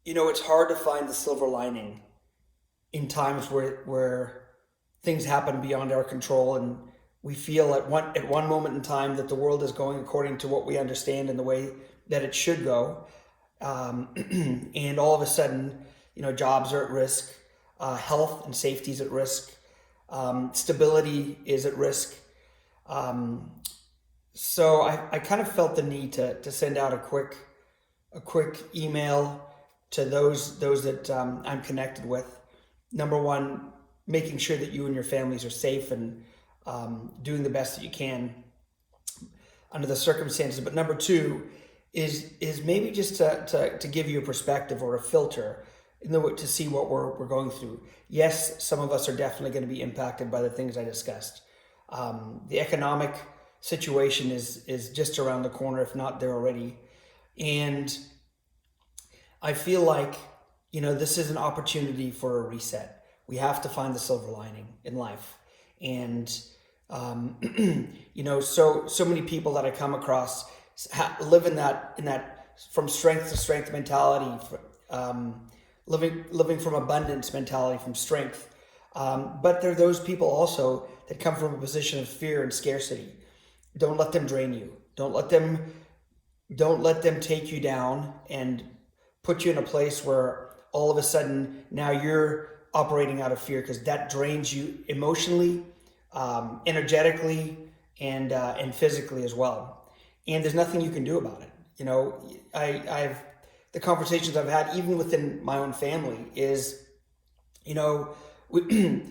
It's hard to find the silver lining in times where things happen beyond our control, and we feel at one moment in time that the world is going according to what we understand and the way that it should go. And all of a sudden, jobs are at risk, health and safety is at risk, stability is at risk. Um, so I kind of felt the need to send out a quick email to those that I'm connected with. Number one, making sure that you and your families are safe and doing the best that you can under the circumstances. But number two is maybe just to give you a perspective or a filter to see what we're going through. Yes, some of us are definitely going to be impacted by the things I discussed. The economic situation is just around the corner, if not there already. And I feel like, this is an opportunity for a reset. We have to find the silver lining in life. And, so many people that I come across live in that from strength to strength mentality, living from abundance mentality, from strength. But there are those people also that come from a position of fear and scarcity. Don't let them drain you. Don't let them take you down and put you in a place where all of a sudden now you're operating out of fear, because that drains you emotionally, energetically, and physically as well. And there's nothing you can do about it. I've the conversations I've had even within my own family is, we,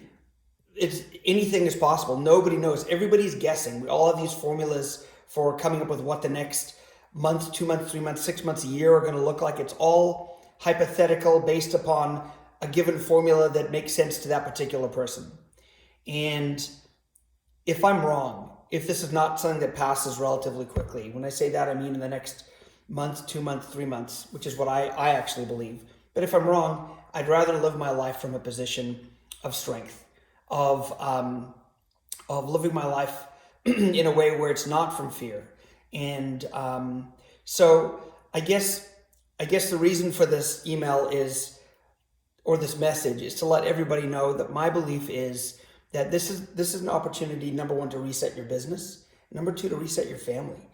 it's anything is possible. Nobody knows. Everybody's guessing. We all have these formulas for coming up with what the next month, 2 months, 3 months, 6 months, a year are going to look like. It's all hypothetical based upon a given formula that makes sense to that particular person. And if I'm wrong, if this is not something that passes relatively quickly, when I say that, I mean in the next month, 2 months, 3 months, which is what I actually believe. But if I'm wrong, I'd rather live my life from a position of strength, of living my life in a way where it's not from fear. And so I guess the reason for this email or this message is to let everybody know that my belief is that this is an opportunity, number one, to reset your business, number two, to reset your family.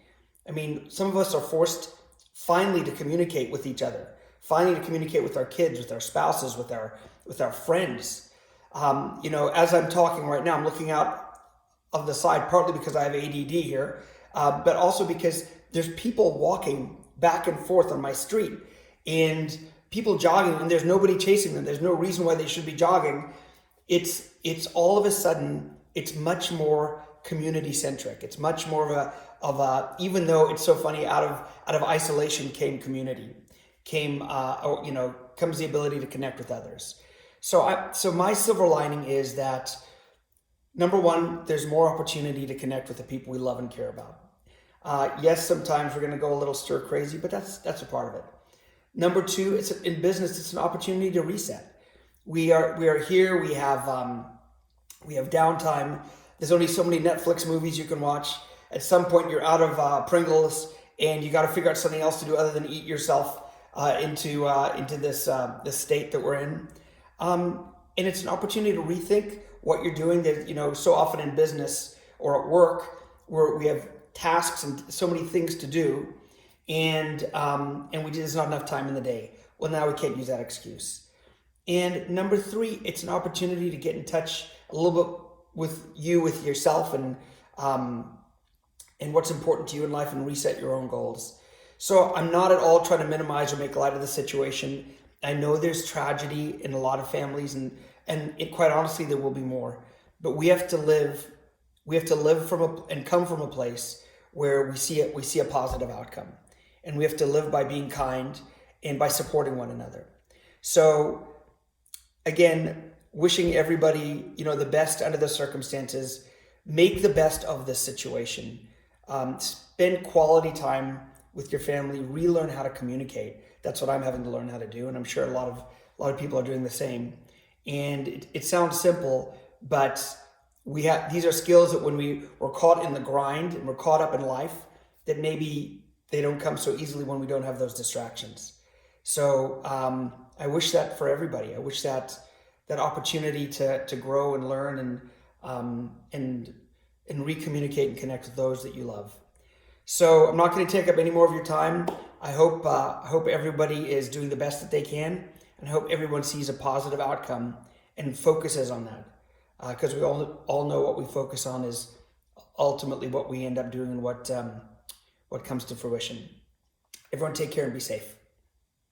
I mean, some of us are forced finally to communicate with each other, finally to communicate with our kids, with our spouses, with our friends. As I'm talking right now, I'm looking out of the side, partly because I have ADD here, but also because there's people walking back and forth on my street, and people jogging, and there's nobody chasing them. There's no reason why they should be jogging. It's all of a sudden, it's much more community centric. It's much more of a even though it's so funny, out of isolation came community, comes the ability to connect with others. So my silver lining is that, number one, there's more opportunity to connect with the people we love and care about. Yes, sometimes we're going to go a little stir crazy, but that's a part of it. Number two, it's in business. It's an opportunity to reset. We are here. We have downtime. There's only so many Netflix movies you can watch. At some point, you're out of Pringles, and you got to figure out something else to do other than eat yourself into this state that we're in. And it's an opportunity to rethink what you're doing. That so often in business or at work, where we have tasks and so many things to do, and there's not enough time in the day. Well, now we can't use that excuse. And number three, it's an opportunity to get in touch a little bit with yourself, and what's important to you in life, and reset your own goals. So I'm not at all trying to minimize or make light of the situation. I know there's tragedy in a lot of families, and quite honestly, there will be more. But we have to live. We have to live and come from a place where we see a positive outcome, and we have to live by being kind and by supporting one another. So again, wishing everybody the best under the circumstances. Make the best of this situation. Spend quality time with your family. Relearn how to communicate. That's what I'm having to learn how to do, and I'm sure a lot of people are doing the same. And it sounds simple, but these are skills that when we're caught in the grind and we're caught up in life, that maybe they don't come so easily when we don't have those distractions. So I wish that for everybody. I wish that opportunity to grow and learn and recommunicate and connect with those that you love. So I'm not going to take up any more of your time. I hope everybody is doing the best that they can, and I hope everyone sees a positive outcome and focuses on that, because we all know what we focus on is ultimately what we end up doing and what comes to fruition. Everyone take care and be safe.